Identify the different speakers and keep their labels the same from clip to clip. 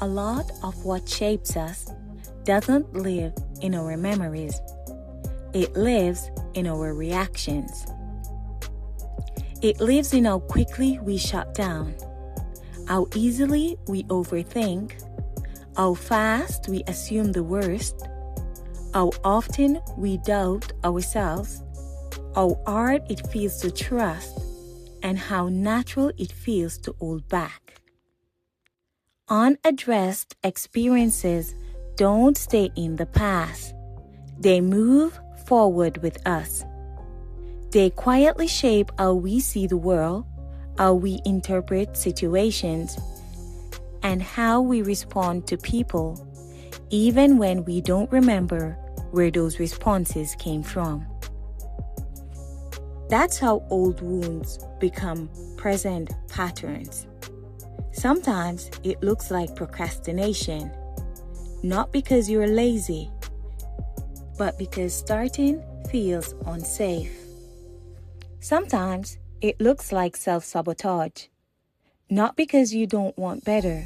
Speaker 1: A lot of what shapes us doesn't live in our memories. It lives in our reactions. It lives in how quickly we shut down, how easily we overthink, how fast we assume the worst, how often we doubt ourselves, how hard it feels to trust, and how natural it feels to hold back. Unaddressed experiences don't stay in the past. They move forward with us. They quietly shape how we see the world, how we interpret situations, and how we respond to people, even when we don't remember where those responses came from. That's how old wounds become present patterns. Sometimes it looks like procrastination, not because you're lazy, but because starting feels unsafe. Sometimes it looks like self-sabotage, not because you don't want better,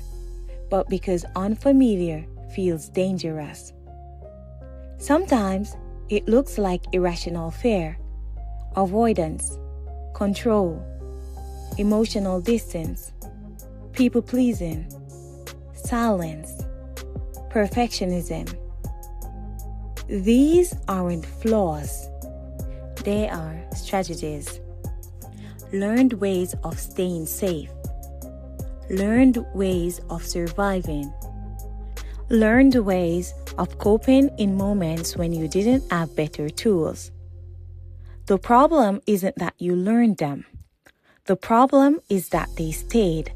Speaker 1: but because unfamiliar feels dangerous. Sometimes it looks like irrational fear, avoidance, control, emotional distance, people-pleasing, silence, perfectionism. These aren't flaws. They are strategies. Learned ways of staying safe. Learned ways of surviving. Learned ways of coping in moments when you didn't have better tools. The problem isn't that you learned them. The problem is that they stayed.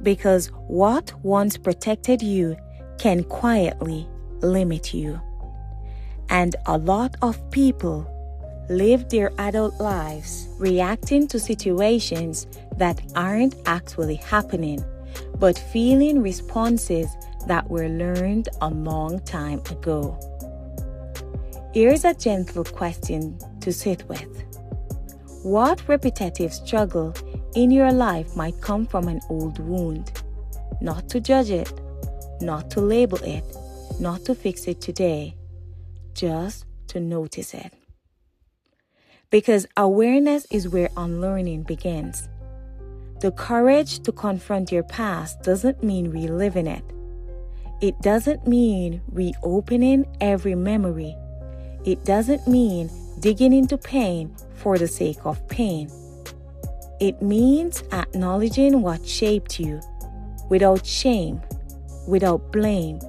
Speaker 1: Because what once protected you can quietly limit you. And a lot of people live their adult lives reacting to situations that aren't actually happening, but feeling responses that were learned a long time ago. Here's a gentle question to sit with. What repetitive struggle in your life might come from an old wound? Not to judge it, not to label it, not to fix it today, just to notice it. Because awareness is where unlearning begins. The courage to confront your past doesn't mean reliving it. It doesn't mean reopening every memory. It doesn't mean digging into pain for the sake of pain. It means acknowledging what shaped you without shame, without blame,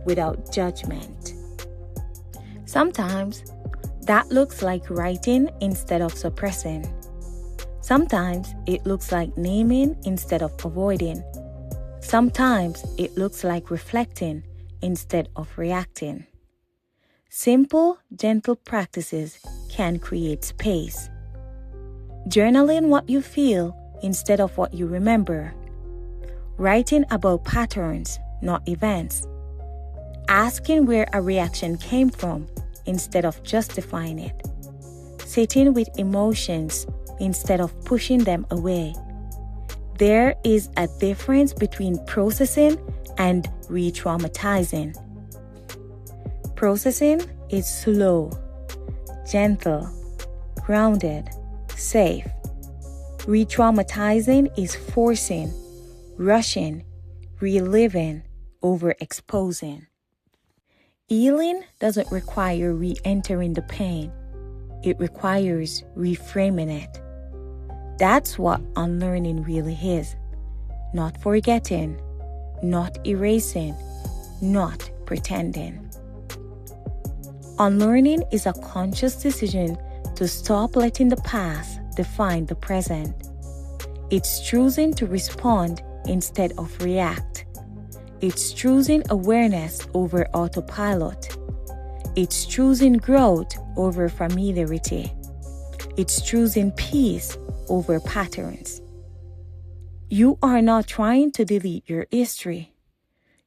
Speaker 1: without judgment. Sometimes that looks like writing instead of suppressing. Sometimes it looks like naming instead of avoiding. Sometimes it looks like reflecting instead of reacting. Simple, gentle practices can create space. Journaling what you feel instead of what you remember. Writing about patterns, not events. Asking where a reaction came from instead of justifying it. Sitting with emotions instead of pushing them away. There is a difference between processing and re-traumatizing. Processing is slow, gentle, grounded, safe. Re-traumatizing is forcing, rushing, reliving, overexposing. Healing doesn't require re-entering the pain. It requires reframing it. That's what unlearning really is. Not forgetting, not erasing, not pretending. Unlearning is a conscious decision to stop letting the past define the present. It's choosing to respond instead of react. It's choosing awareness over autopilot. It's choosing growth over familiarity. It's choosing peace over patterns. You are not trying to delete your history.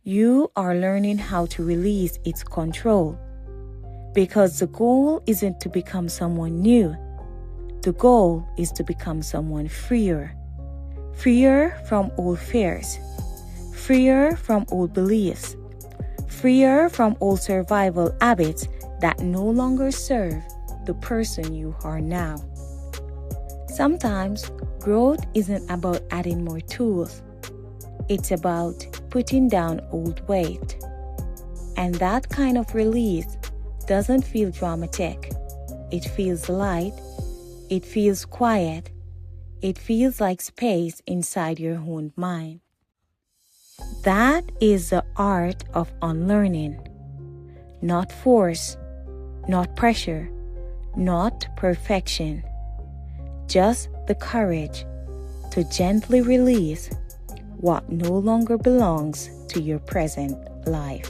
Speaker 1: You are learning how to release its control. Because the goal isn't to become someone new. The goal is to become someone freer. Freer from old fears. freer from old beliefs, freer from old survival habits that no longer serve the person you are now. Sometimes growth isn't about adding more tools. It's about putting down old weight. And that kind of release doesn't feel dramatic. It feels light. It feels quiet. It feels like space inside your own mind. That is the art of unlearning. Not force, not pressure, not perfection. Just the courage to gently release what no longer belongs to your present life.